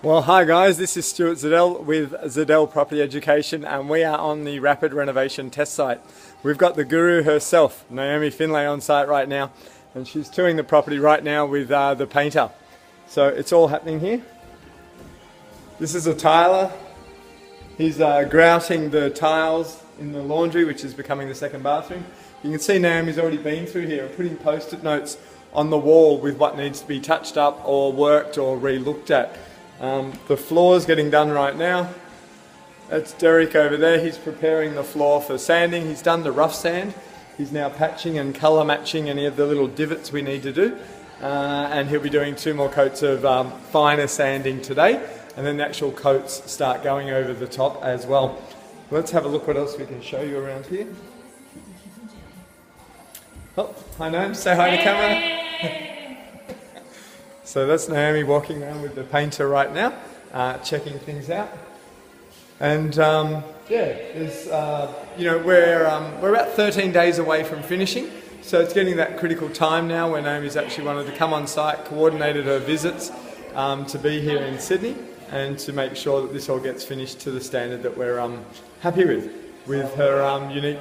Well, hi guys, this is Stuart Zadel with Zadel Property Education, and we are on the Rapid Renovation test site. We've got the guru herself, Naomi Finlay, on site right now, and she's touring the property right now with the painter. So it's all happening here. This is a tiler. He's grouting the tiles in the laundry, which is becoming the second bathroom. You can see Naomi's already been through here and putting post-it notes on the wall with what needs to be touched up or worked or re-looked at. The floor's getting done right now. That's Derek over there. He's preparing the floor for sanding. He's done the rough sand. He's now patching and colour matching any of the little divots we need to do. And he'll be doing 2 more coats of finer sanding today. And then the actual coats start going over the top as well. Let's have a look what else we can show you around here. Oh, hi Naomi, say hi to the camera. So that's Naomi walking around with the painter right now, checking things out. And yeah, there's, we're about 13 days away from finishing. So it's getting that critical time now where Naomi's actually wanted to come on site, coordinated her visits to be here in Sydney and to make sure that this all gets finished to the standard that we're happy with her unique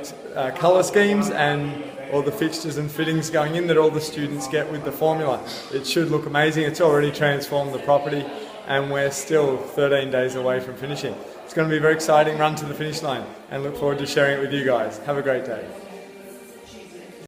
colour schemes and all the fixtures and fittings going in that all the students get with the formula. It should look amazing. It's already transformed the property and we're still 13 days away from finishing. It's going to be a very exciting run to the finish line and look forward to sharing it with you guys. Have a great day.